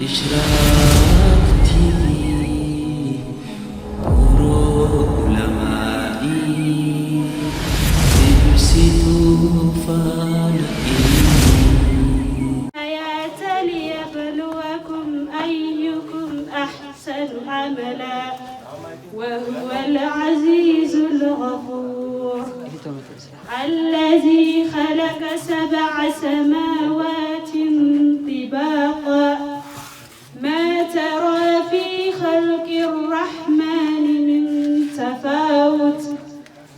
إشراق تيفي ورو علمائي تبسطوا فالقين حياة ليبلوكم أيكم أحسن عملا وهو العزيز الغفور الذي خلق 7 سماوات طباقا ما ترى في خلق الرحمن من تفاوت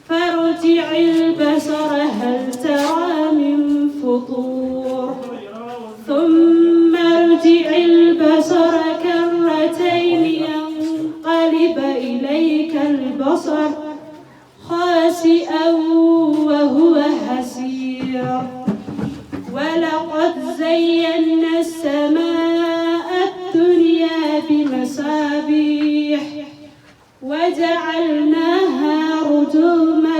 فارجع البصر هل ترى من فطور ثم ارجع البصر كرتين ينقلب إليك البصر خاسئا وهو حسير ولقد زينا السماء الدنيا بمصابيح وجعلناها رجوما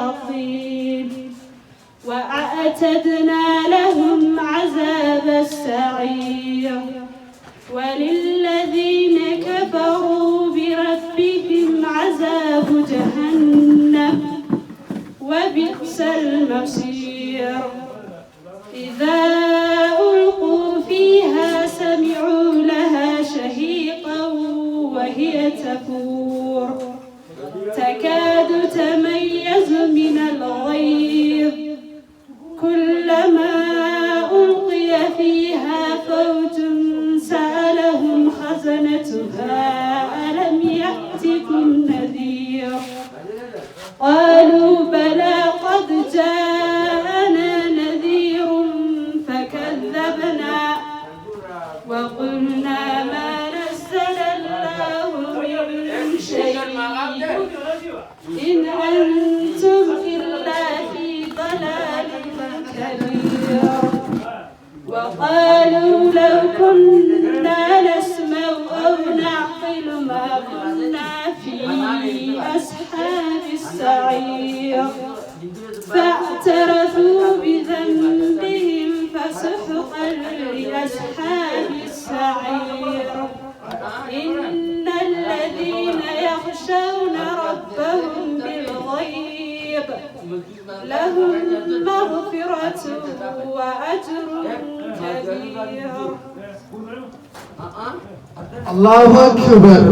للشياطين وأعتدنا لهم عذاب السعير وللذين كفروا بربهم عذاب جهنم وبئس المصير إذا ألقوا فيها سمعوا لها شهيقا وهي تفور تكاد تميز من الغيظ كلما ألقي فيها فوج سألهم خزنتها ألم يأتكم نذير قالوا بلى قد جاءنا نذير فكذبنا وقلنا ما نزل الله من شيء إن أنتم إلا في ضلال كبير وقالوا لو كنا نسمع أو نعقل ما كنا في أصحاب السعير فاعترفوا بذنبهم فسحقا لأصحاب السعير إن الذين يخشون ربهم بالغيب لهم مغفرة وأجر كبير الله أكبر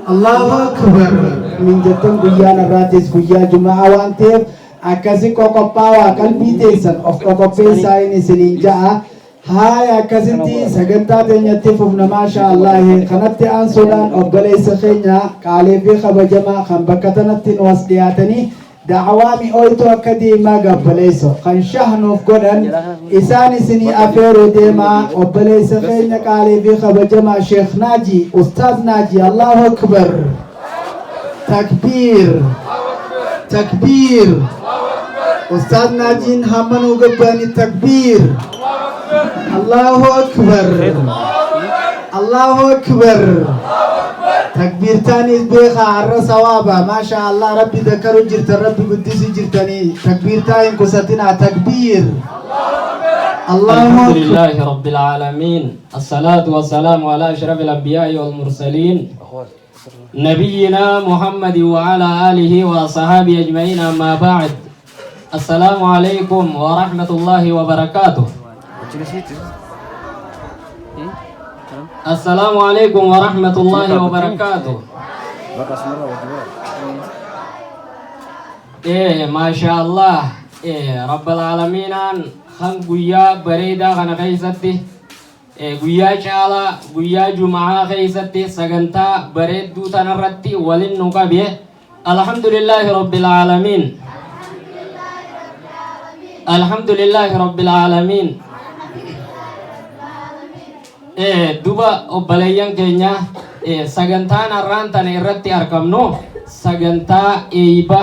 الله أكبر من جتن قيان الراتس قيا جمعة وانتف أكاسي كوكوباوا قلبي تيسن أف كوكوبي سايني سنينجا هاي أكاسنتي سجنتا تنيتف ما شاء الله خنت أن سودان أبلي سخينا قالي في خبجما خنبكتنا واسدياتني دعوامي أويتو أكدي ما قبليسو خن شهنو فقدن إساني سني أفيرو ديما أبلي سخينا قالي في خبجما شيخ ناجي أستاذ ناجي الله أكبر تكبير تكبير أستاذ ناجي همنو قباني تكبير الله أكبر الله أكبر تكبير تاني بيخا عرى صوابا ما شاء الله ربي ذكروا جرت ربي قدس جرتني تكبير تاني كستنا تكبير الله الحمد لله رب العالمين الصلاة والسلام على أشرف الأنبياء والمرسلين نبينا محمد وعلى آله وصحابه أجمعين أما بعد السلام عليكم ورحمة الله وبركاته السلام عليكم ورحمة الله وبركاته ما شاء الله رب العالمين خان قويا بريدا خان خيستي قويا شالا قويا جمعة خيستي سغنتا بريد دوتان الرتي ولن نقابيه الحمد لله رب العالمين الحمد لله رب العالمين duba obboleeyyan keenya sagantaan har'aan tana irratti argamnu sagantaa eeyba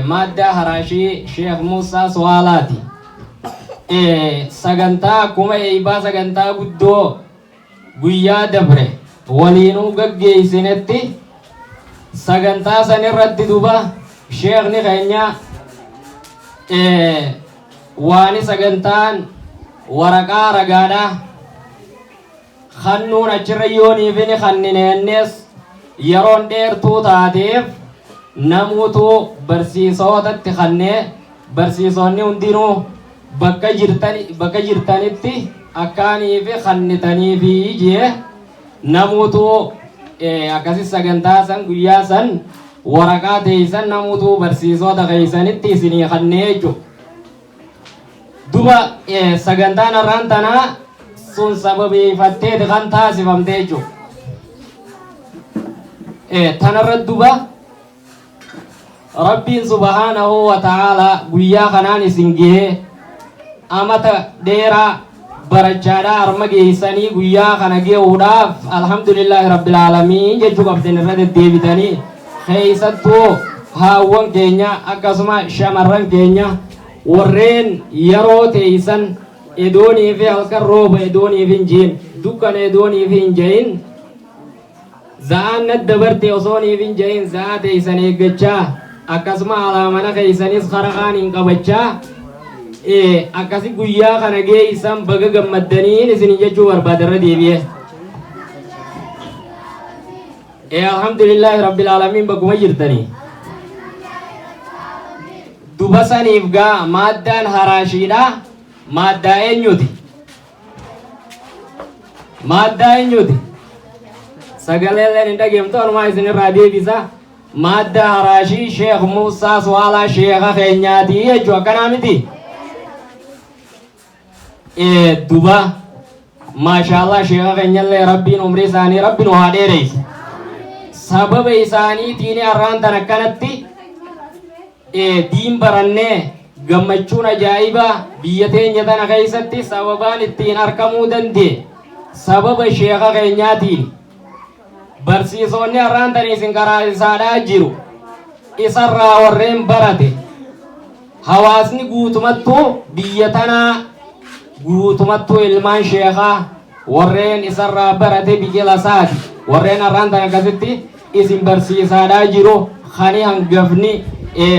madda haraashii Sheekh Muusaa Suwaalaati. Sagantaa akkuma eeybaa sagantaa guddoo guyyaa dabre waliinuu gaggeessinetti sagantaa san irratti duba sheekni keenya waan sagantaan waraqaa ragaadhaa خنون أجريوني فيني خنين الناس يرون دير تو تاتيف نموتو برسيسوت تخني برسيسوني وندينو bakka jirtanitti akkaanii fi khannitanii fi jee namuutu akkasi sagantaa san guyyaa san waraqaa teeysan namuutu barsiisota keeysanitti isinii khannee jechu duba sagantaan irraan tanaa sun sababeeffatteeti kan taasifamte jechu tanarra duba rabbiin subhaanahu wa ta'aalaa guyyaa kanaan isin gahee amata dheeraa barachaadhaa arma geessanii guyyaa kana ge'uudhaaf alhamdulillahi rabbil aalamiin jechuu qabdan irra deddeebitanii keessattuu haawwan keenya akkasuma shamarran keenya warreen yeroo teeysan edoonii fi halkan rooba edoonii fi hin jiin dukkan edoonii fi hin jahin za'aan nadabarte osoonii fi hin jahin za'aa teeysan eeggachaa akkasuma alaamana keeysanis qaraqaan hin qabachaa akkasi guyyaa kana geessan baga gammaddaniin isin jechuu barbaadarra deebi'e alhamdulillahi rabbil aalamiin bakkuma jirtanii duba saniif gaa maaddaan haraashiidha maaddaa eenyuti sagaleelleen hin dhageemtu anumaa isin irraa deebisa maaddaa haraashii sheekh Muusaa Swaalaa sheekha keenyaatii jechuu akkanaa miti duba maashaallah sheekha keenyallee rabbiin umrii isaanii rabbiin waa dheereyse sababa isaaniitiin arraan tan akkanatti diin barannee gammachuun ajaa'ibaa biyya teenya tana keessatti sababaan ittiin argamuu danda'e sababa sheekha keenyaatiin barsiisonni arraan tan isin karaa isaadhaa jiru isarraa warreen barate hawaasni guutumattuu biyya tanaa guutumattuu ilmaan sheekhaa warreen isarraa barate biqila isaati warreen arraan tan akkasitti isin barsiisaadhaa jiru kani hangafni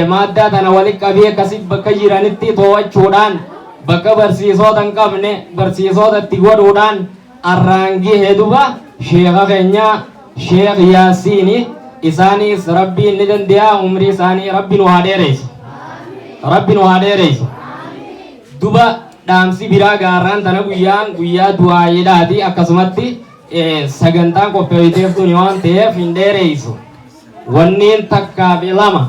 maaddaa tana walitti qabee akkasitti bakka jiranitti to'achuudhaan bakka barsiisota hin qabne barsiisotatti godhuudhaan arraangii heduba sheekha keenya sheekh Yaasiini isaanis rabbiin ni danda'a umrii isaanii rabbiin waa dheereysu duba dhaamsi biraa gaarraan tana guyyaa du'aayiidhaati akkasumatti sagantaan qopheessiteeftuun waan ta'eef hin dheereysu wanniin takkaa fi lama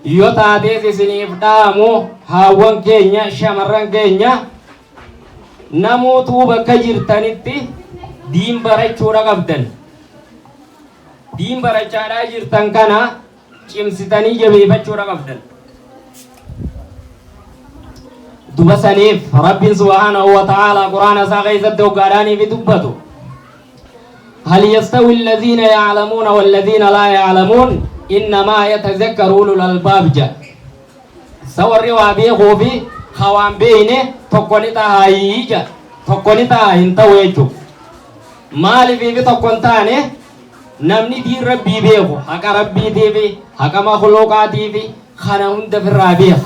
yoo taatees isiniif dhaamu haawwan keenya shamarran keenya namuutuu bakka jirtanitti diin barachuudha qabdan diin barachaadhaa jirtan kana cimsitanii jabeeffachuudha qabdan duba saniif rabbiin subhaanahu wa ta'aalaa quraana isaa keessatti hoggaadhaanii fi dubbatu هل يستوي الذين يعلمون والذين لا يعلمون إنما يتذكر أولو الألباب جاء سوري وابيخو في خوان بينه تقونتا هايجا تقونتا هنتويجو مالي في تقونتاني نمني دي ربي بيخو حقا ربي تيفي حقا مخلوقاتي في خانا هند في الرابيخ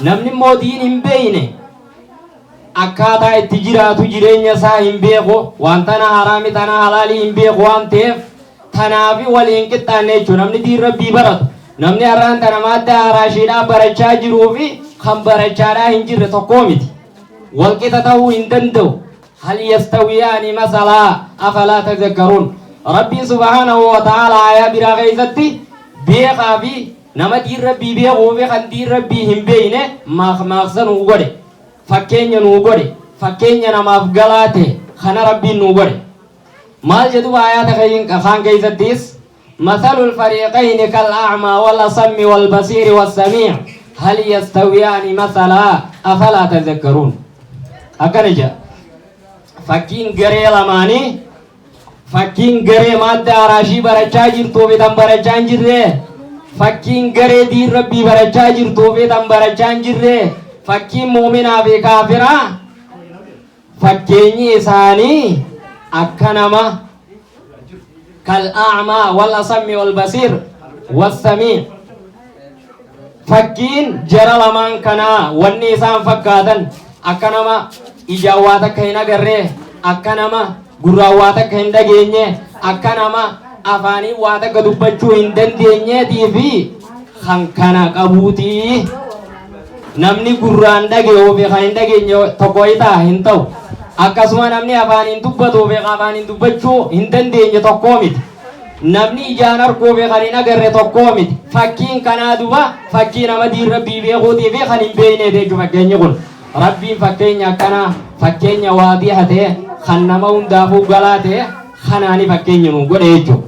نمني مودين هم بينه akkaataa itti jiraatu jireenya isaa hin beeku waan tana haraami tana halaalii hin beeku waan ta'eef tanaafi waliin qixxaanne jechuudha namni diin rabbii baratu namni har'aan tana maaddaa haraashiidhaa barachaa jiruu fi kan barachaadhaa hin jirre tokkoo miti walqixa ta'uu hin danda'u hal yastawiyaani masalaa afalaa tazakkaruun rabbiin subhaanahu wa ta'aalaa ayaa biraa keessatti beekaa fi nama diin rabbii beekuu fi kan diin rabbii hin beekne maaqsanuu godhe fakkeenya nuu godhe fakkeenya namaaf galaate kana rabbiin nuu godhe maal jedhu ayata kaan keessattis مثل الفريقين كالأعمى والأصم والبصير والسميع هل يستويان مثلا أفلا تذكرون أكنجا فكين غري لماني فكين غري مادة راشي برچا جرتو بيتم برچا جره فكين غري دي ربي برچا جرتو بيتم برچا جره fakkiin muuminaa fi kaafiraa fakkeenyi isaanii akka nama kal'aamaa wal asammi wal basiir wassamii fakkiin jara lamaan kanaa wanni isaan fakkaatan akka nama ijaan waa takka hin agarree akka nama gurraa waa takka hin dhageenye akka nama afaanii waa takka dubbachuu hin dandeenyeetii fi kan kana qabuutii namni gurraan dhaga'uu fi kan hin dhageenye tokko itaa hin ta'u akkasuma namni afaaniin dubbatuu fi afaaniin dubbachuu hin dandeenye tokkoo miti namni ijaan arguu fi kan hin agarre tokkoo miti fakkiin kanaa duba fakkii nama diin rabbii beekuutii fi kan hin beekne jechuudha fakkeenyi kun rabbiin fakkeenya akkanaa fakkeenya waadii hatee kan nama hundaafuu galaa ta'e kanaani fakkeenyi nu godhe jechuudha.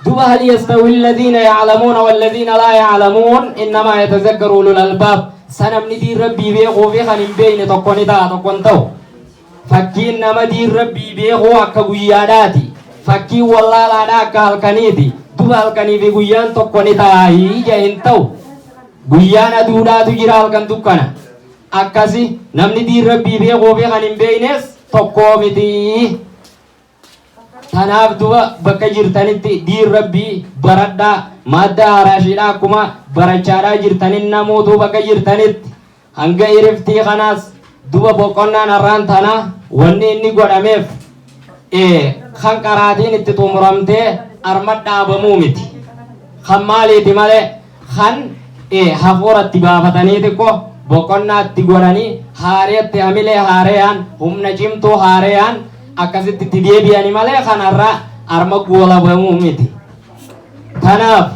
دوبا هل يستوي الذين يعلمون والذين لا يعلمون إنما يتذكر أولو الألباب سنم ندير ربي بيغو في خنم بين تقوني تا تقون تو فكين نما دير ربي بيغو أكا قياداتي فكي والله لا داك هالكنيتي دوبا هالكني في قيان تقوني تا هيجا انتو قيانا دودا تجرى هالكن تقنا أكاسي نم ندير ربي بيغو في خنم بينس تقومتي tanaaf duba bakka jirtanitti diin rabbii baradhaa madda haraashiidhaa akkuma barachaadhaa jirtanin namootuu bakka jirtanitti hanga iriftii kanaas duba boqonnaan har'aan tana wanni inni godhameef kan qaraatiin itti xumuramtee arma dhaabamuu miti kan maaliiti malee kan hafuuratti baafatanii xiqqo boqonnaatti godhanii haareetti hamilee haareeyaan humna cimtuu haareeyaan akkasitti itti deebi'anii malee kanarraa arma goolabamuu miti. Kanaaf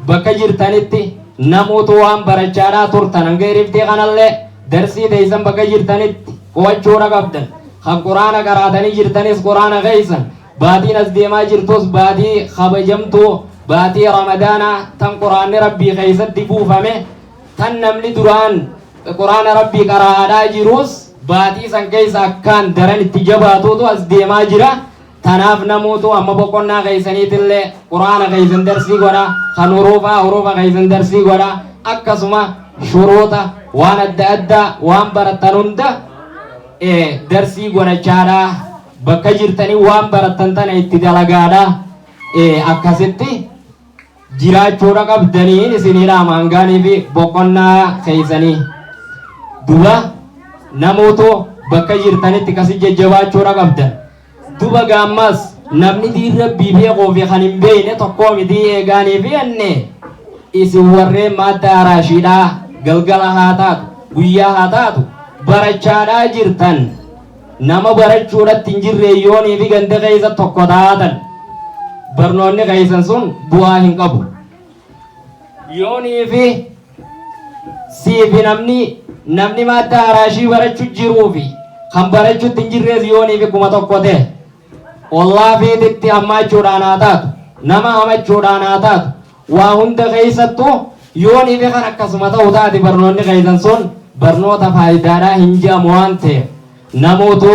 bakka jirtanitti namoota waan barachaadhaa turtan hanga iriftee kanallee darsii teessan bakka jirtanitti qo'achuudha qabdan. Kan quraana qaraatanii jirtanis quraana keessan baatiin as deemaa jirtus baatii kabajamtuu baatii ramadaanaa tan quraanni rabbii keessatti buufame tan namni duraan quraana rabbii qaraadhaa jirus baatii san keessa akkaan daran itti jabaatuutu as deemaa jira. Tanaaf namootu amma boqonnaa keessaniitillee quraana keessan darsii godha kan hurufa keessan darsii godha akkasuma shuruuta waan adda addaa waan barattan hunda darsii godhachaadha bakka jirtanii waan barattan tana itti dalagaadha akkasitti jiraachuudha qabdanii isinidha maangaanii fi boqonnaa keessanii duba namootu bakka jirtanitti kasi jajjabaachuudha qabdan duba gaammas namni diin rabbii beekuu fi kan hin beekne tokkoo miti eegaanii fi enne isin warreen madda haraashiidhaa galgala haa taatu guyyaa haa taatu barachaadhaa jirtan nama barachuudhatti hin jirre yoonii fi ganda keessa tokko taatan barnoonni keessan sun bu'aa hin qabu yoonii fi siifi namni madda haraashii barachuu jiruu fi kan barachuutti hin jirrees yoonii fi kuma tokko ta'e ollaa feetitti hammaachuudhaan haa taatu nama hamachuudhaan haa taatu waa hunda keessattuu yoonii fi kan akkasuma ta'u taate barnoonni keessan sun barnoota faayidaadhaa hin jedhamu waan ta'eef namootu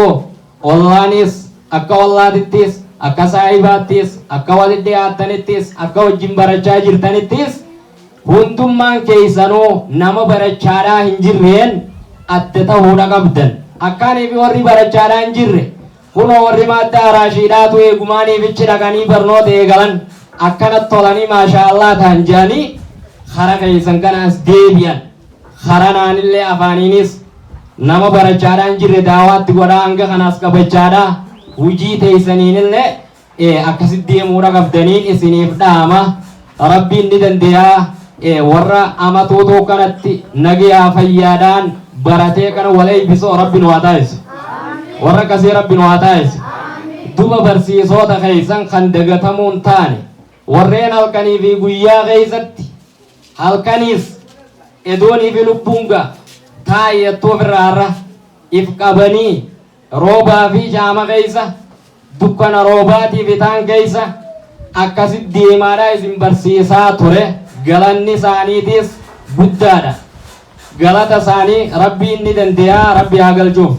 ollaanis akka ollaatittis akka saahibaattis akka walitti dhiyaattanittis akka wajjin barachaa jirtanittis hundummaan keessanuu nama barachaadhaa hin jirreen adda ta'uudha qabdan akkaanii fi warri barachaadhaa hin jirre kunoo warri madda haraashiidhaatu eegumaaniif ichi dhaqanii barnoota eegalan akkanatti tolanii maashaallaa ta'an jedhanii kara keessan kanaas deebi'an karanaanillee afaaniinis nama barachaadhaa hin jirre daawaatti godhaa hanga kanaas qabachaadhaa hujii teessaniinillee akkasitti deemuudha qabdaniin isiniif dhaama rabbiin ni dandeeyaa warra amatuutuu kanatti nagayaa fayyaadhaan baratee kana wal eebbisoo rabbiin waa taasisu warra kasii rabbiin waa taasisu duba barsiisota keessan kan dagatamuun taane warreen halkanii fi guyyaa keessatti halkaniis edoonii fi lubbuunga taa'eettuu ofirraarra if qabanii roobaa fi jaama keessa dukkana roobaatii fi taan keessa akkasitti deemaadhaa isin barsiisaa ture galanni isaaniitiis guddaadha galata isaanii rabbi inni dandeeyaa rabbi haa galchuuf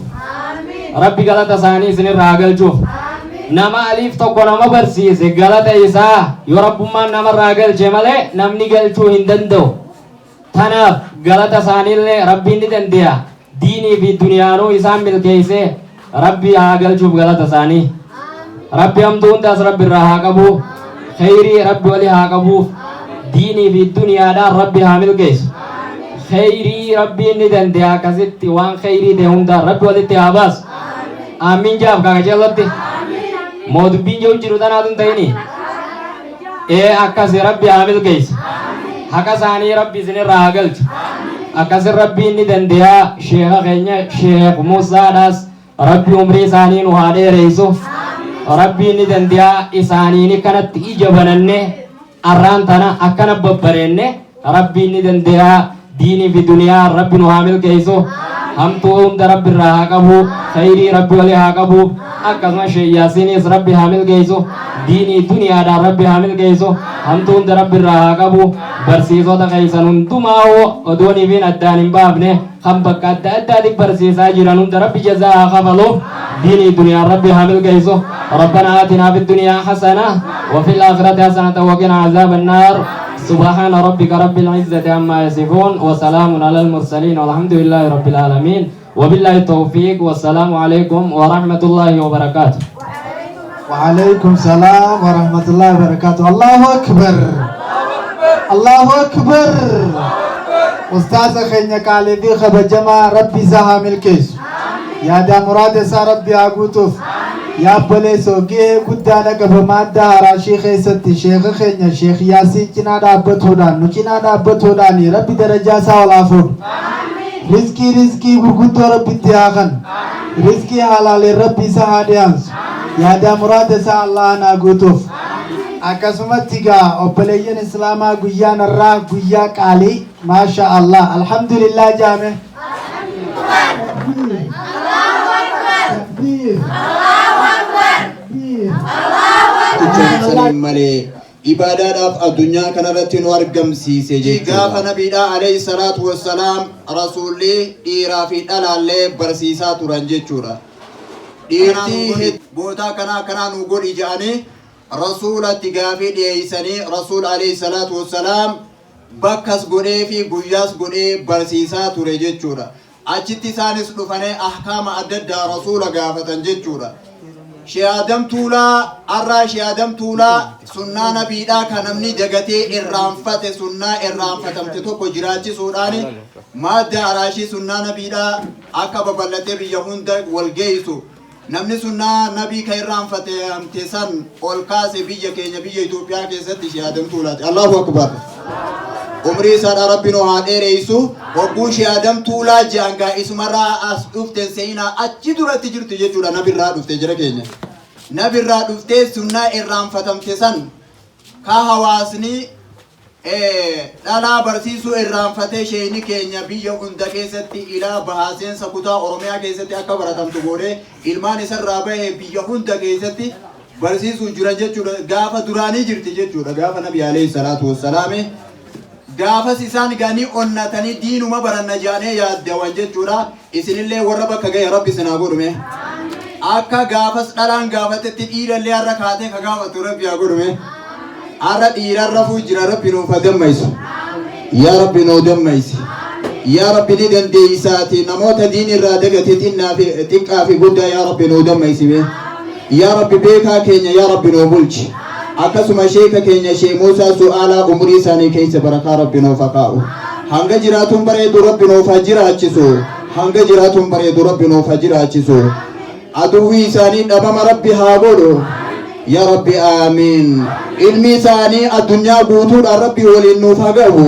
rabbi galata isaanii isinirraa haa galchuuf nama aliif tokko nama barsiise galata isaa yoo rabbummaan namarraa galche malee namni galchuu hin danda'u tanaaf galata isaaniillee rabbi inni dandeeyaa diinii fi duniyaanuu isaan milkeessee rabbi haa galchuuf galata isaanii rabbi hamtuu hundaas rabbi irraa haa qabu khayrii rabbi walii haa qabuuf diinii fi duniyaadhaan rabbi haa milkeessu khayrii rabbi inni dandeeyaa akkasitti waan khayrii ta'e hundaan rabbi walitti haa baasu amin jaaf kaga jalatti moo dubbiin jiru jiru tanaatun ta'ini akkasi rabbi hamil geessi haqa isaanii rabbi isinirraa haa galchu akkasin rabbi inni dandeeyaa sheeka keenya sheek Muusaadhaas rabbi umrii isaanii nu haa dheereysu rabbi inni dandeeyaa isaaniini kanatti ija bananne arraan tana akkana babbareenne rabbi inni dandeeyaa diinii fi duniyaa rabbi nu haa milkeessu hamtuu hunda rabbi irraa haa qabu khayrii rabbi walii haa qabu akkasuma sheeyyaasiinis rabbi haa milkeessu diinii duniyaadhaan rabbi haa milkeessu hamtuu hunda rabbi irraa haa qabu barsiisota keessan hundumaa odoonii fi addaan hin baafne kan bakka adda addaatiif barsiisaa jiran hunda rabbi jazaa haa kafaluuf ديني الدنيا ربي حامل قيسو ربنا آتنا في الدنيا حسنة وفي الآخرة حسنة وقنا عذاب النار سبحان ربك رب العزة عما يصفون وسلام على المرسلين والحمد لله رب العالمين وبالله التوفيق والسلام عليكم ورحمة الله وبركاته وعليكم السلام ورحمة الله وبركاته الله أكبر الله أكبر أستاذ خينيا قال دي خبجما ربي زها ملكيس يا دا مراد سا ربي أقوتوف يا بليسو جيه قدانا قبماد دارا شيخ ستي شيخ خينيا شيخ ياسين كنا دابت هدان نكنا دابت هداني ربي درجة سا والعفون رزقي برقود ربي تياغن رزقي حلال ربي سهاديانس يا دا مراد سا الله ناقوتوف akkasumas tigaa obboleeyyan islaamaa guyyaan irraa guyyaa qaalii maasha Allah alhamdulillah jaame malee ibaadaadhaaf addunyaa kanarratti nu argamsiise jechuudha. Gaafa nabiidhaa alayhi salaatu wassalaam rasuulli dhiiraa fi dhalaallee barsiisaa turan jechuudha. Dhiirtii bootaa kanaa nu godhi jedhanii rasuulatti gaafii dhiyeessanii rasuul alayhi salaatu wassalaam bakkas godhee fi guyyaas godhee barsiisaa ture jechuudha. Achitti isaanis dhufanii ahkaama adda addaa rasuula gaafatan jechuudha. Shee'adam tuulaa arraa shee'adam tuulaa sunnaa nabiidhaa kan namni dagatee irraanfate sunnaa irraanfatamte tokko jiraachisuudhaan madda araashii sunnaa nabiidhaa akka babal'atee biyya hunda wal geessu. Namni sunnaa nabii kan irraanfate amte san ol kaase biyya keenya biyya Itoophiyaa keessatti shee'adam tuulaati. Allahu akbar. Umrii isaa rabbi nu haa dheereysu hogguu shee'adam tuulaa jaangaa isumarraa as dhufteen seenaa achi duratti jirtu jechuudha nabirraa dhufte jira keenya. Nabirraa dhuftee sunnaa irraanfatamte san ka hawaasni dhalaa barsiisuu irraanfatee sheeyni keenya biyya hunda keessatti ilaa bahaaseensa kutaa Oromiyaa keessatti akka baratamtu godhee ilmaan isarraa bahee biyya hunda keessatti barsiisuu jiran jechuudha. Gaafa duraanii jirti jechuudha gaafa nabi alayhi salaatu wassalaame gaafas isaan ganii onnatanii diinuma baranna jaanee yaaddawan jechuudha. Isinillee warra bakka ga'e rabbi sinaa godhume akka gaafas dhalaan gaafatetti dhiirallee har'a kaatee ka gaafatu rabbi haa godhume har'a dhiirarra jira rabbi nuuf dammaysu yaa rabbi nuu dammaysi yaa rabbi ni dandeeysaati namoota diin irraa dagate xiqqaa fi guddaa yaa rabbi nuu dammaysime yaa rabbi beekaa keenya yaa rabbi nuu bulchi akkasuma sheeka keenya shee Muusaa su'aalaa umurii isaanii keessa barakaa rabbi nuuf kaa'u hanga jiraatuun bareedu rabbi nuuf jiraachisu hanga jiraatuun bareedu rabbi nuuf jiraachisu aduwwii isaanii dhabama rabbi haa godhu yaa rabbi aamiin ilmi isaanii addunyaa guutuudhaan rabbi waliin nuuf haa gahu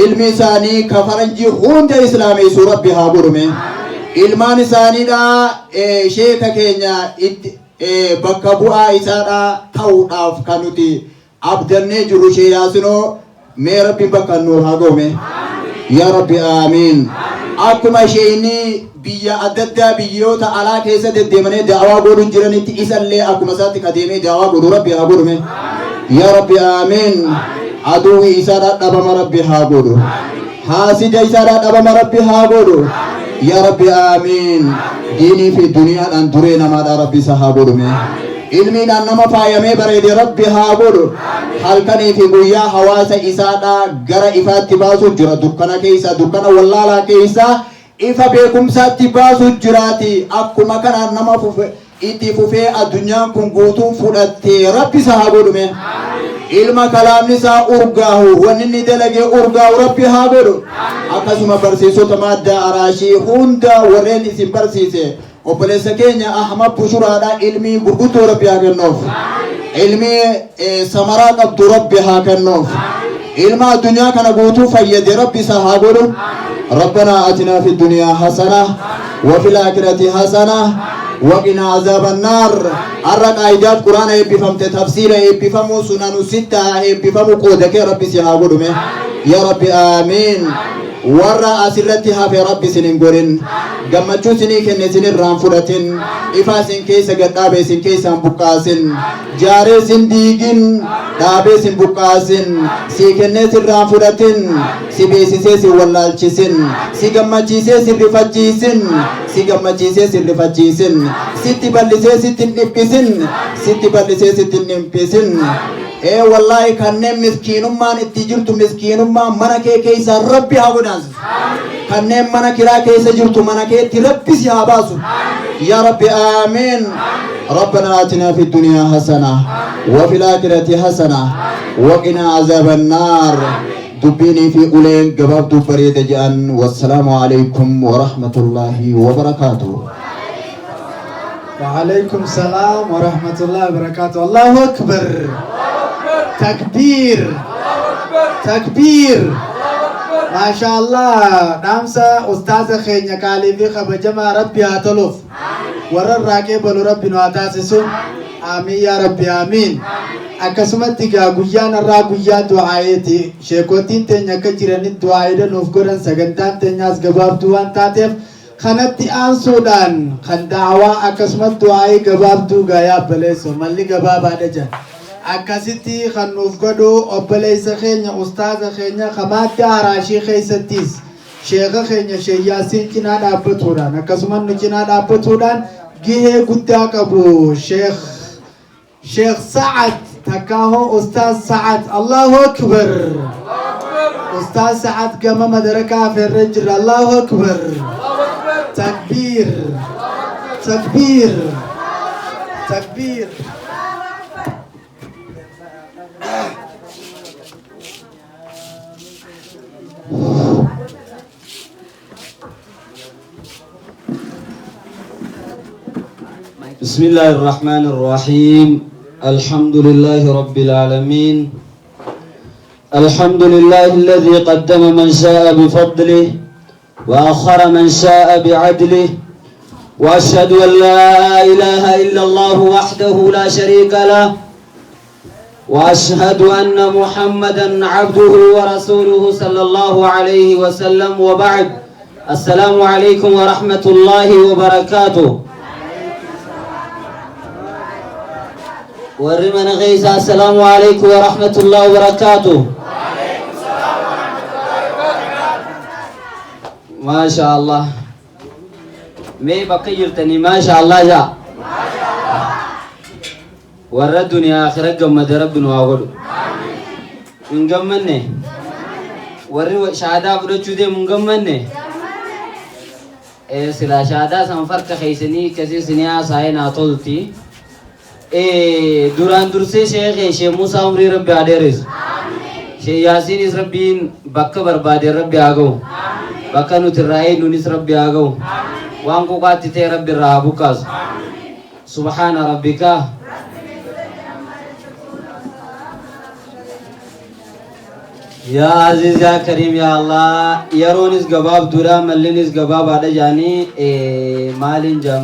ilmi isaanii ka faranjii hunda islaameessu rabbi haa godhume ilmaan isaaniidha sheeka keenya bakka bu'aa isaadha ta'uudhaaf kan nuti abdannee jiru shee Yaasinoo mee rabbi bakka nuuf haa gahume yaa rabbi aamiin akkuma sheeyni biyya adda addaa biyyoota alaa keessa deddeemanii daawaa godhuun jiranitti isallee akkuma isaatti kadeemee daawaa godhu rabbi haa godhume yaa rabbi aamiin aduwwi isaadha dhabama rabbi haa godhu haasida isaadha dhabama rabbi haa godhu yaa rabbi aamiin diinii fi duniyaadhaan duree namaadha rabbi isa haa godhume ilmiidhaan nama faayamee bareede rabbi haa godhu halkanii fi guyyaa hawaasa isaadha gara ifaatti baasuuf jira dukkana keessa dukkana wallaalaa keessa ifa beekumsaatti baasuuf jiraati akkuma kanaan nama itti fufee addunyaan kun guutuun fudhattee rabbi isa haa godhume ilma kalaamni isaa urgaahu wanni inni dalagee urgaahu rabbi haa godhu akkasuma barsiisota madda araashii hunda warreen isin barsiise obboleessa keenya Ahmad Bushuraadha ilmi gurguddoo Rabbi haa kennuuf ilmi samaraa qabdu Rabbi haa kennuuf ilma addunyaa kana guutuu fayyade Rabbi isa haa godhu ربنا آتنا في الدنيا حسنة وفي الآخرة حسنة وقنا عذاب النار أرق آيات قرآن يبفهم تفسير يبفهم سنن ستة يبفهم قودك يا ربي سيها قدمه يا ربي آمين ورّا أسرتها في ربي سننقرن gammachuu sinii kenne sinirraan fudhatin ifaa sin keessa gadhaabee sin keessaan buqqaasin jaaree sin diigin dhaabee sin buqqaasin sii kennee sirraan fudhatin si beesisee sin wallaalchisin si gammachiisee sin rifachiisin si gammachiisee sin rifachiisin sitti bal'isee sittin dhiphisin sitti bal'isee sittin dhiphisin wallahi kanneen miskiinummaan itti jirtu miskiinummaan mana kee keessa Rabbi haa godhaansu kanneen mana kiraa keessa jirtu mana keetti Rabbi si haa baasu ya Rabbi amiin ربنا آتنا في الدنيا حسنة وفي الآخرة حسنة وقنا عذاب النار دبيني في أولين قباب دبريد جان والسلام عليكم ورحمة الله وبركاته وعليكم السلام ورحمة الله وبركاته الله أكبر تكبير تكبير ما شاء الله نامسا أستاذ خينيا كالي في خبجما ربي هاتلوف ورر راكب ربي نواتاسسون آمين يا ربي آمين akkasumatti gaa guyyaan irraa guyyaa du'aayeeti sheekotiin teenya akka jiranitti du'aayedha nuuf godhan sagantaan teenyaas gabaabduu waan taateef kanatti aansuudhaan kan daawaa akkasumatti du'aayee gabaabduu gaayaa obboleessa malli gabaabaadha jedha akkasitti kan nuuf godhu obboleessa keenya ustaaza keenya kamaatti haraashii keessattis sheeka keenya sheeyyaasiin cinaa dhaabbatuudhaan akkasumas nu cinaa dhaabbatuudhaan gahee guddaa qabu sheekh Sa'ad تكاهو أستاذ سعد الله أكبر أستاذ سعد قام مدركة في الرجل الله أكبر تكبير تكبير تكبير بسم الله الرحمن الرحيم الحمد لله رب العالمين الحمد لله الذي قدم من شاء بفضله وأخر من شاء بعدله وأشهد أن لا إله إلا الله وحده لا شريك له وأشهد أن محمدا عبده ورسوله صلى الله عليه وسلم وبعد السلام عليكم ورحمة الله وبركاته ورمن غيث السلام عليكم ورحمة الله وبركاته وعليكم السلام ورحمة الله وبركاته ما شاء الله مي بقيرتني ما شاء الله جاء ما شاء الله ورد الدنيا آخرة قمد ربنا وأقول من قمني ورد شهادة فرجوا دي من قمني سلا شهادة سنفرق خيسني كثير سنيا ساينا طولتي duraan dursee sheekh Musaa umrii Rabbi adeeres sheekh Yaasiinis Rabbiin bakka barbaade Rabbi haa ga'u bakka nuti irraa eenyuunis Rabbi haa ga'u waan quqaatti ta'e Rabbi irraa haa buqqaasu subhaana rabbika yaa aziz yaa kariim yaa Allah yeroonis gabaabduudha mallinis gabaabaadha jaanii maaliin jaa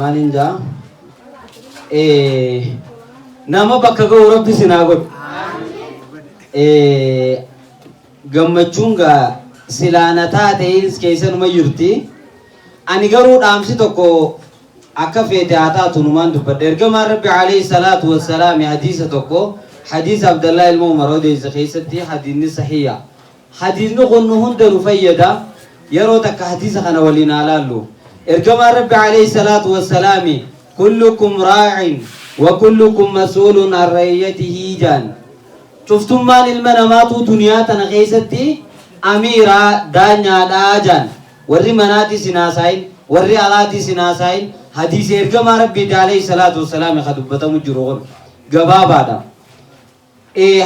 nama bakka ga'u Rabbi sinaa godhu gammachuun gaa silaana taatees keessanuma jirti ani garuu dhaamsi tokko akka feete haa taatu numaan dubbadha ergamaan Rabbi alayhi salaatu wassalaam hadiisa tokko hadiisa Abdallah ilma Umar odeessa keessatti hadiisni sahiha hadiisni kun nu hunda nu fayyada yeroo takka hadiisa kana waliin haa laallu ergamaan Rabbi alayhi salaatu wassalaam كلكم راع وكلكم مسؤول عن رعيته جان شفتم ما المنامات دنيا تنغيستي أميرا دانيا داجان ورّي مناتي سناساين ورّي علاتي سناساين حديث إرقام ربي عليه الصلاة والسلام خدبتا مجرون قبابا دا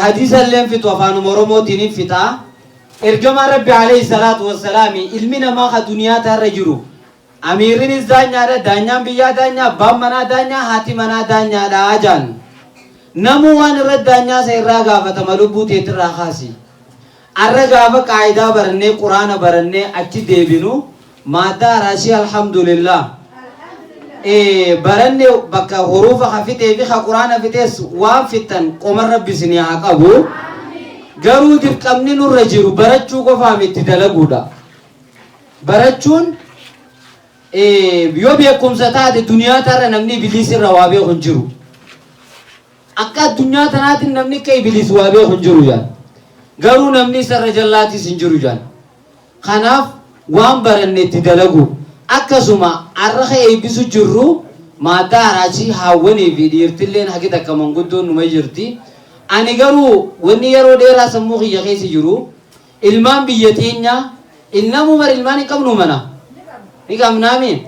حديث اللي في توفان مرمو تنين فتا إرقام ربي عليه الصلاة والسلام علمنا ما دنيا ترجرو Amiirinis daanyaadha, daanyaan biyyaa daanyaa, abbaan manaa daanyaa, haati manaa daanyaadha ajaan. Namuu waan irratti daanyaa isa irraa gaafatama lubbuu teetirraa kaasi. Arra gaafa qaayidaa barannee quraana barannee achi deebinu maaddaa araashii alhamdulillah. Baranne bakka huruufa hafitee fi quraana fitees waan fittan qoma rabbi isinii haa qabu. Garuu dirqamni nurra jiru barachuu qofaaf itti dalaguudha. Barachuun yoo beekumsa taate duniyaa tarra namni ibiliis irra waa beeku hin jiru. Akka addunyaa tanaatiin namni akka ibiliis waa beeku hin jiru jaan. Garuu namni isarra jallaatis hin jiru jaan. Kanaaf waan baranne itti dalagu. Akkasuma arraqa eebbisu jirru maaddaa araashii haawwanii fi dhiirtilleen haqi takka manguddoon numa jirti. Ani garuu wanni yeroo dheeraa sammuu kiyya keessa jiru ilmaan biyya teenya ilnamu mar ilmaan hin qabnu mana. Ni qabnaami.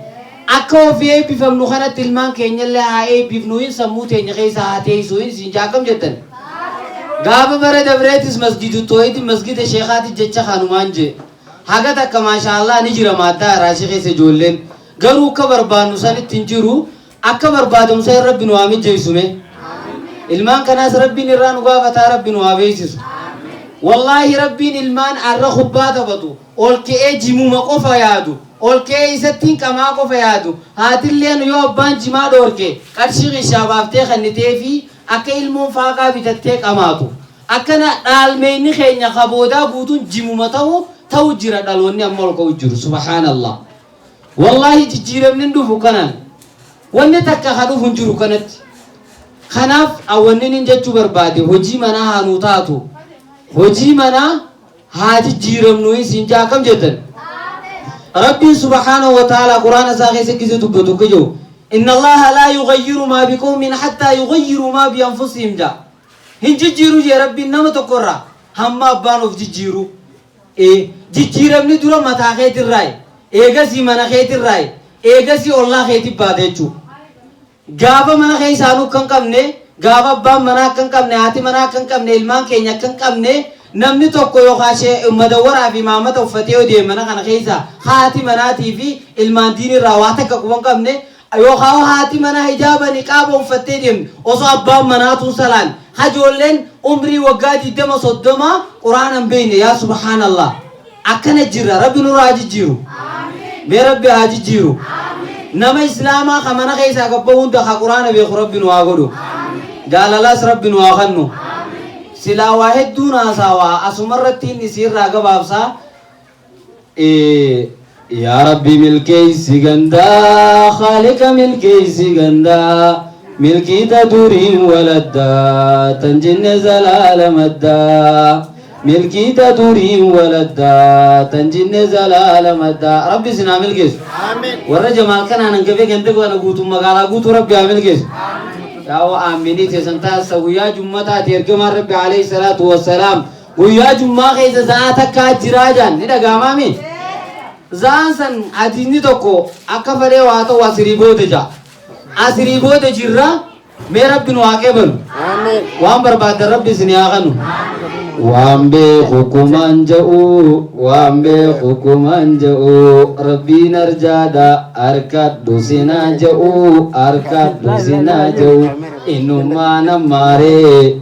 Akka ofii eebbifamnu kanatti ilmaan keenyallee haa eebbifnu hin sammuu teenya keessa haa teessu hin siin jaakam jettan. Gaafa bara dabreetis masgidu tooyiti masgida sheekaati jecha kanumaan jee. Haga takka maashaallah ni jira maaddaa araashii keessa ijoolleen. Garuu akka barbaannu sanitti hin jiru akka barbaadamsa hin rabbi nu haa mijjeessume. Ilmaan kanaas rabbiin irraa nu gaafataa rabbi nu haa beeksisu. Wallaahi rabbiin ilmaan arra kubbaa taphatu ol ka'ee jimuma qofa yaadu. Ol ka'ee isattiin qamaa qofa yaadu. Haatilleen yoo abbaan jimaa dhoorke qarshii qishaa baaftee kannitee fi akka ilmoon faaqaa bitattee qamaatu. Akkana dhaalmeenni keenya kaboodaa guutuun jimuma ta'u jira dhaloonni amma ol ka'u jiru subhaanallah. Wallaahi jijjiiramni dhufu kanaan wanni takka ka dhufu hin jiru kanatti. Kanaaf awwanni nin jechuu barbaade hojii manaa haa nuu taatu. Hojii manaa haa jijjiiramnu isin jaakam jettan. Rabbiin subhaanahu wa ta'ala quraana isaa keessa gisee dubbatu kijo. Inna Allaha laa yughayyiru maa biqawmin hattaa yughayyiru maa bi anfusihim jaa. Hin jijjiiru jee rabbiin nama tokkorraa hamma abbaan of jijjiiru. Jijjiiramni dura mataa keetirraayi. Eegasii mana keetirraayi. Eegasii ollaa keetii baate jechuudha. Gaafa mana keessaanuu kan qabne, gaafa abbaan manaa kan qabne, haati manaa kan qabne, ilmaan keenya kan qabne, namni tokko yookaan madawwaraa fi maamata uffatee yoo deeme mana kana keessa haati manaatii fi ilmaan diinirraa waa takka quban qabne yookaan haati manaa hijaaba niqaaba uffattee deemte osoo abbaan manaatuun salaan hajoolleen umrii waggaa 20-30 quraana hin beekne yaa subhaanallah akkana jirra rabbi nurraa jijjiiru. Mee rabbi haa jijjiiru. Nama islaamaa ka mana keessa gabba hunda ka quraana beeku rabbi nu haa godhu. Jaalalaas rabbi nu haa kennu. Silaa waa hedduun haasawaa asumarratti inni siirraa gabaabsaa. Yaa rabbi milkeessi gandaa khaalika milkeessi gandaa milkiita duriin waladdaa tan jenne zalaala maddaa. ملكيتا دوري ولدا تنجين زلال مدى ربي سنا ملكيس آمين ورجع مالكنا ننقفك انتك وانا قوتو مقالا قوتو ربي ملكيس يا وآميني تسنتا سويا جمتا تيركما ربي عليه الصلاة والسلام ويا جمع خيز زاتك كاجراجان ندا قامامي زانسن عديني توكو اكفره واتو واسريبو تجا اسريبو تجرى مي ربي نواقبن آمين وان برباد ربي سنياغنو Wambe hukuman jauh, wambe hukuman jauh, Rabbi narjada arkat dosina jauh, arkat dosina jauh, inumana mare,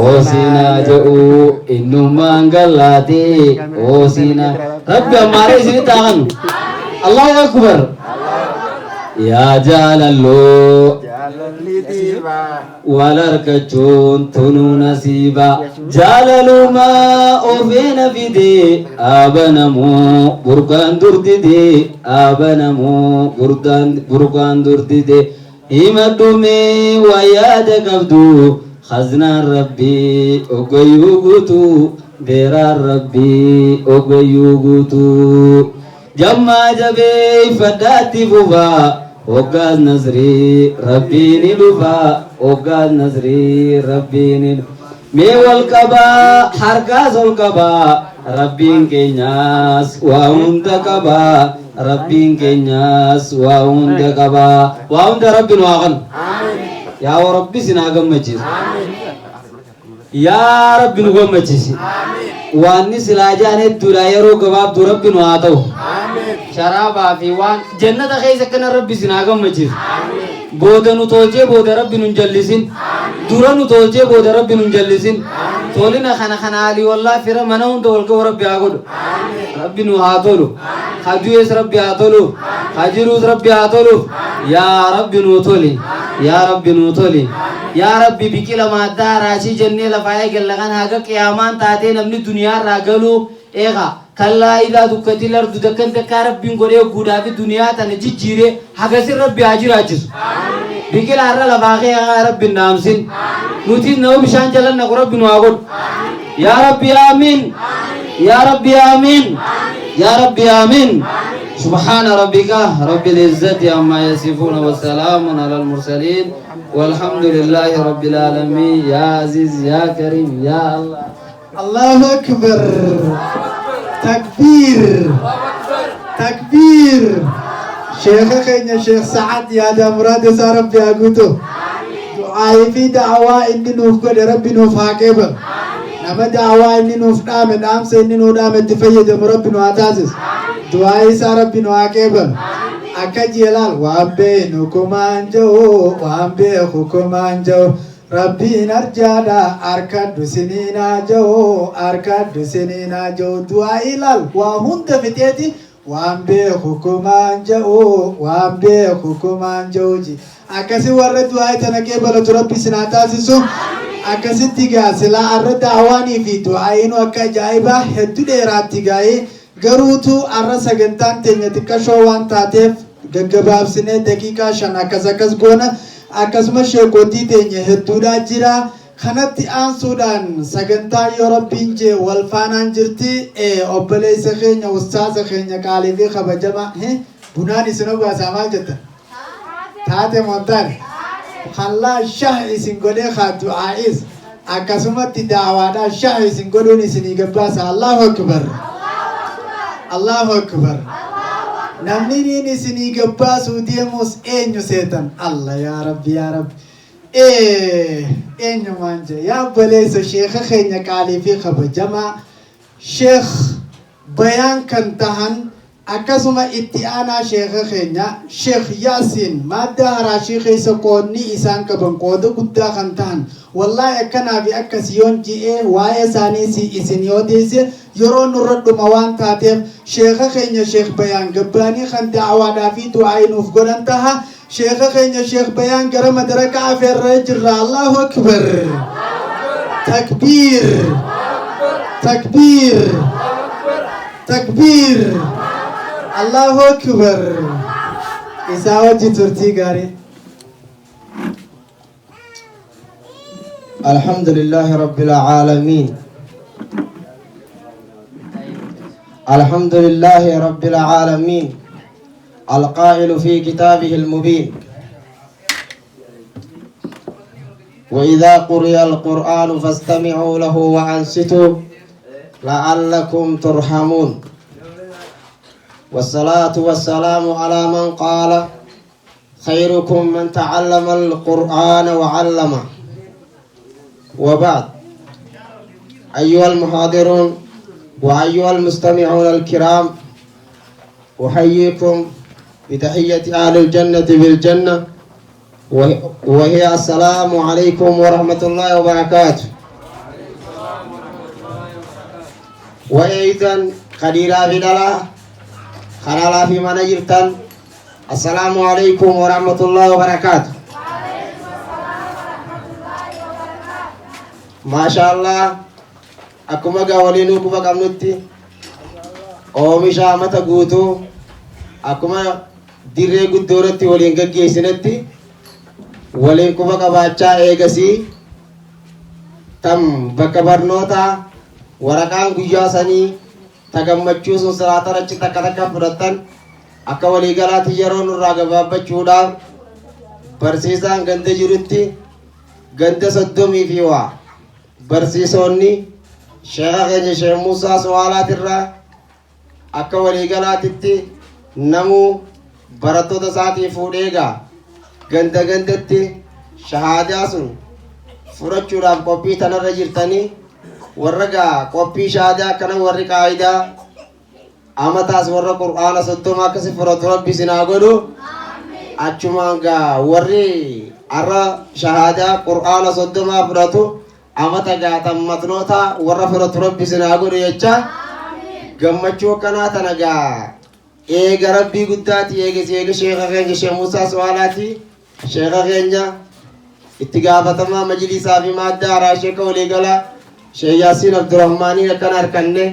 osina jauh, inuman galati, osina. Rabbi mare sini tangan, Allahu Akbar. Ya jalallo. Walarkachun tunu nasiba jalaluma ofena fide abanamu burkan durdide abanamu burkan durdide imadume wayada kabdu khazna rabbi ogayugutu dera rabbi ogayugutu jamma jabe fadati buba Ogaz Nazri Rabbini lufa Ogaz Nazri Rabbini Mewal kaba harkas ol kaba Rabbin kenyas wa unda kaba Rabbin kenyas wa unda kaba wa unda Rabbin waqan Amin Ya Rabbi sinagam majlis Amin Ya Rabbi nugam majlis Amin Wa anni silajane durayaro kabab du Rabbin wa ataw Amin شرابا في وان جنة خيسة كنا ربي سناغم مجير بودا نتوجه بودا ربي ننجلسين دورا نتوجه بودا ربي ننجلسين تولينا خنا علي والله فرا منهم دولكو ربي أقول ربي نهاتولو خجويس ربي هاتولو خجروز ربي هاتولو يا ربي نوتولي يا ربي نوتولي يا ربي بكلا ما داراشي جنة لفايق اللغان هاقا قيامان تاتين امني دنيا راقلو إيغا كلا إذا دكتي الأرض دكان دكا ربي نقولي وقودا في الدنيا تنجي حقا ربي عجير عجيز بكلا عرى لفاقي يا ربي نامسين نوتين نو بشان جلن نقو ربي نواقود يا ربي آمين يا ربي آمين يا ربي آمين سبحان ربك رب العزة عما يصفون وسلام على المرسلين والحمد لله رب العالمين يا عزيز يا كريم يا الله الله أكبر تكبير تكبير شيخ خينا شيخ سعد يا دا مراد يا ربي أقوتو دعائي في دعوة إني نوفق ربي نوفاقب نما دعوة إني نوفقام نامس إني نودام تفيد ربي نواتازس دعائي سا ربي نوفاقب أكاجي لال وامبي نوكمان جو وامبي خوكمان جو ربي نرجادا أركاد سنينا جو أركاد سنينا جو دعائي لال وهند فتيتي وامبي خوكمان جو وامبي خوكمان جوجي أكاسي ورد دعائي تنكيبال ربي سناتاسسو أكاسي تيغاسلا أرد دعواني في دعائي وكا جايبا هدو ديرات تيغاي غروتو أرسا غنطان تنيتكا شوان تاتيف غغباب سنة دقيقة شنا كزاكز غونا akkasuma sheekotii teenya hedduudhaa jira kanatti aansuudhaan sagantaa yoo rabbiin jee wal faanaan jirti obboleessa keenya ustaaza keenya qaalii fi kabajama bunaan isin obaasaa maal jettan taate montaan hallaa shah isin godhee haa du'aa'is akkasumatti daawaadhaa shah isin godhuun isinii gabbaasa allahu akbar allahu akbar namni niin isinii gabbaasuu deemus eenyu seetan Allah yaa rabbi eenyu manje yaa obboleessa sheekha keenya qaalii fi kabajamaa sheekh bayaan kan tahan akkasuma itti aanaa sheekha keenya sheekh yaasiin madda haraashii keessa qoonni isaan qaban qooda guddaa kan tahan wallahi akkanaa fi akkas yoon ji'ee waa'ee isaanii isin yoo deesse yeroo nurra dhuma waan taateef sheekha keenya sheekh bayaan gabbaanii kan da'awaadhaa fi du'aayi nuuf godhan taha sheekha keenya sheekh bayaan gara madaraka afeerree jirra allahu akbar takbiir takbiir takbiir allahu akbar isaa wajji turtii gaarii الحمد لله رب العالمين الحمد لله رب العالمين القائل في كتابه المبين وإذا قرئ القرآن فاستمعوا له وأنصتوا لعلكم ترحمون والصلاة والسلام على من قال خيركم من تعلم القرآن وعلمه وبعد أيها المحاضرون وأيها المستمعون الكرام أحييكم بتحية أهل الجنة بالجنة وهي السلام عليكم ورحمة الله وبركاته وأيضا قديرا في دلا خلالا في منجرتن السلام عليكم ورحمة الله وبركاته ما شاء الله akkuma gaawwaliinuu quba qabnutti oomisha mata guutuu akkuma dirree guddoo irratti waliin gaggeessinetti waliin quba qabaachaa eegasii tam bakka barnootaa waraqaan guyyaa sanii tagammachuu sun salaata achi takka takka fudhattan akka waliigalaatti yeroo nurraa gabaabbachuudhaaf barsiisaan ganda jirutti ganda 30 fi waa barsiisonni sheekha keenya sheekh Muusaa Suwaalaatirraa akka waliigalaatitti namuu barattoota isaatii fuudheegaa ganda gandatti shahaadaa sun fudhachuudhaaf qophii tanarra jirtanii warra gaa qophii shahaadaa akkana warri qaayidaa amataas warra qur'aana sottoma akkasi fudhatu rabbi sinaa godhu achumaan gaa warri arra shahaadaa qur'aana sottoma fudhatu amata gaatammatnoota warra fudhatu rabbi sinaa godhu jecha gammachuu akkanaa tana gaa eega rabbii guddaati eega sheekha keenya sheekh Muusaa Suwaalaati sheekha keenya itti gaafatamaa majlisaa fi maaddaa araasheeka waliigala sheekh Yaasiin Abdurrahmaanii akkana harkanne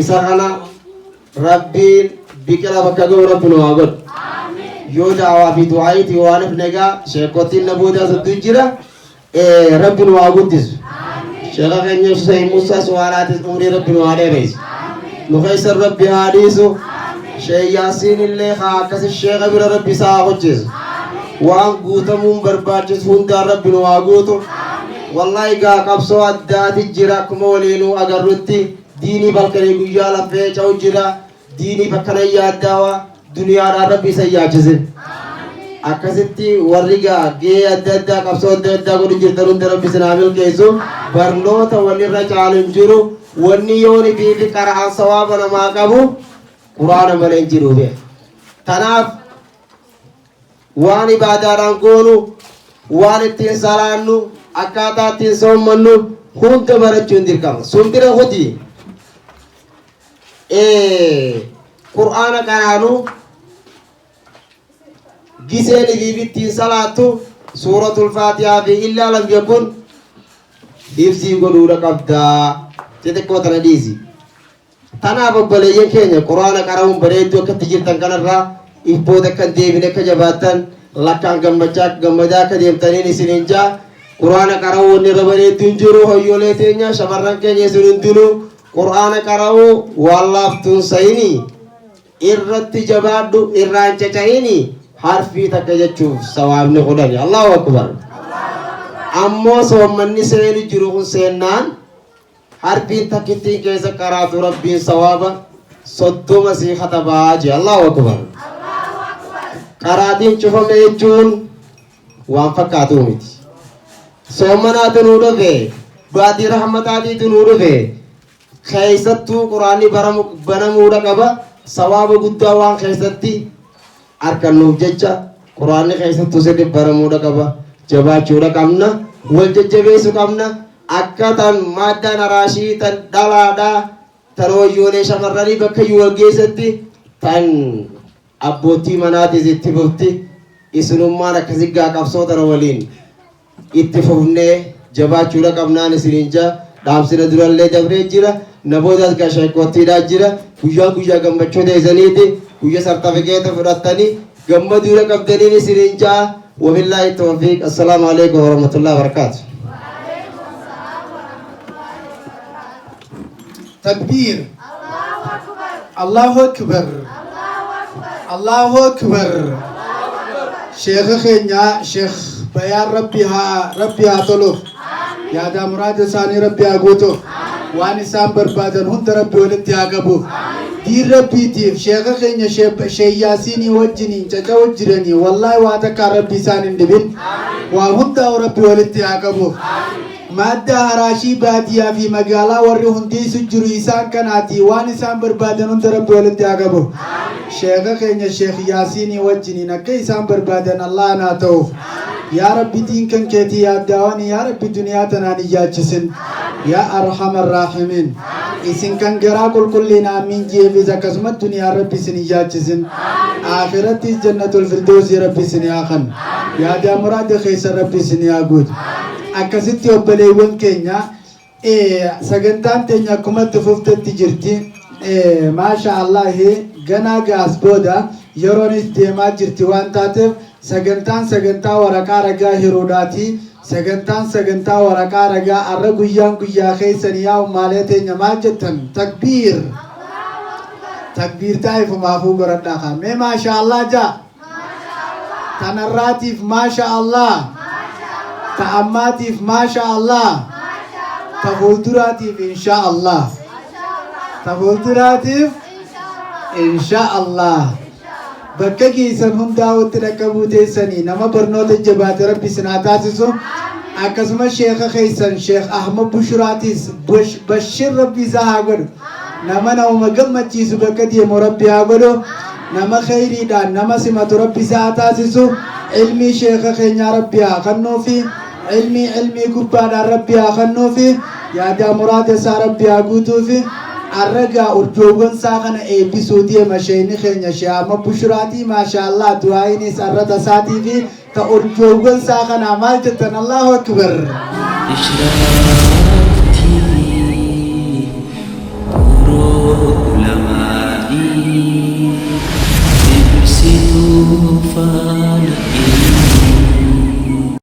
isa kana rabbiin biqila bakka ga'u rabbi nu haa godhu yoo daawaa fi du'aayitii waan if negaa sheekottiin na boodaa soddu jira rabbi nu haa guddisu sheekha keenya sheekh Muusaa Suwaalaatis umrii rabbi nu haa dheereessu nu keessa rabbi haa dhiisu sheekh Yaasiin illee haa akkasi sheekha bira rabbi isaa haa hojjesu waan guutamuun barbaachisu hundaan rabbi nu haa guutu wallahi gaa qabsoo addaati jira akkuma waliinuu agarrutti diinii balkanii guyyaa lafee ca'u jira diinii bakkana yaaddaawa duniyaadhaan rabbi isa yaachise akkasitti warri gaa gahee adda addaa qabsoo adda addaa godhu jirtan hunda rabbi sinaa milkeessu barnoota walirra caalu hin jiru wanni yooni fi qara'aan sawaaba namaa qabu quraana malee hin jiru be tanaaf waan ibaadaadhaan goonu waan ittiin salaannu akkaataa ittiin soommannu hunda barachuun dirqama sun bira kuti qur'aana qaraanu giseen ibibittiin salaattu suuratul faatihaa fi illaa lam yakun hifzii godhuudha qabdaa xixiqqoo tana dhiisi tanaaf obboleeyyan keenya qur'aana qara'uun bareedduu akkatti jirtan kanarraa ibboota akka deebine akka jabaattan lakkaan gammadaa akka deemtaniin isiniin jaa qur'aana qara'uu wanni irra bareedduu hin jiru hoyyoolee teenya shamarran keenya isin hundinuu qur'aana qara'uu waan laaftuun sayinii irratti jabaadhu irraan caca'inii harfii takka jechuuf sawaabni kudhani allahu akbar ammoo soommanni seenu jiru kun seennaan harfiin takkittiin keessa qaraatu rabbiin sawaaba soddoma sii katabaa je allahu akbar qaraatiin cufame jechuun waan fakkaatu miti soomanaatu nuu dhufe baatii rahmataatiitu nuu dhufe keessattuu quraanni banamuudha qaba sawaaba guddaa waan keessatti argannuuf jecha quraanni keessattuu sirri baramuudha qaba jabaachuudha qabna wal jajjabeessu qabna akka tan maaddaan araashii tan dhalaadhaa tan wayyoolee shamarranii bakka yoo geessatti tan abbootii manaatis itti fufti isinummaan akkasi gaa qabsoo tana waliin itti fufnee jabaachuudha qabnaan isiniin jaa dhaamsina durallee dabree jira naboodas gaa sheekottiidhaa jira guyyaa gammachuu teessaniiti guyyaa sartifikeeta fudhattanii gammaduudha qabdaniin isiniin jaa wabillaahi tawfiiq assalaamu alaikum warahmatullahi wabarakaatu تكبير الله أكبر الله أكبر شيخ خينيا شيخ بيان ربي طلوف يا دا مراد ثاني ربي أقوتو واني سام بربادن هند ربي ولدي أقبو دي ربي تيف شيخ خينيا شيخ ياسيني وجني جاجا وجرني والله واتك ربي ثاني ندبين وهند ربي ولدي أقبو مادة هراشي بادية في مقالة ورّي هندي سجرو إسان كناتي وان إسان بربادن هند ربي ولدي أقبو شيخ خينيا شيخ ياسيني وجني نكي إسان بربادن الله ناتوف يا ربي دين كن كيتي يا داواني يا ربي دنيا تناني جاچسن يا أرحم الراحمين إسن كان قرا كلنا من جيب إذا كسمت دنيا ربي سني جاچسن آخرت جنة الفردوس ربي سني آخن يا دا مراد خيس ربي سني آقود أكسيتي وبليون كينيا سجنتان تينيا كمت ففتت جرتي ما شاء الله غنا غاس بودا يرونيس ديما جرتي وان تاتف sagantaa waraqaa ragaa hiruudhaati sagantaa waraqaa ragaa arra guyyaa keessan yaa ummaalee teenya maal jettan takbiir taa'ifumaafuu godhadhaa mee maasha Allah jaa tanarraatiif maasha Allah ta'ammaatiif maasha Allah tafuulduraatiif insha Allah tafuulduraatiif insha Allah bakka keessan hundaa watti dhaqqabuu teessanii nama barnoota jabaate rabbi sinaa taasisu akkasuma sheekha keessan sheekh Ahmad Bushraatis bashir rabbi isaa haa godhu nama nama gammachiisu bakka deemu rabbi haa godhu nama khayriidhaan nama simatu rabbi isaa taasisu ilmi sheekha keenya rabbi haa kennuufi ilmi gubbaadhaan rabbi haa kennuufi yaada muraada isaa rabbi haa guutuufi arragaa urjoowwan isaa kana eebbisuu deema sheeyni keenya sheeyama bushraatii maashaallah du'aayinis arrata isaatii fi ta urjoowwan isaa kana maal jettan allahu akbar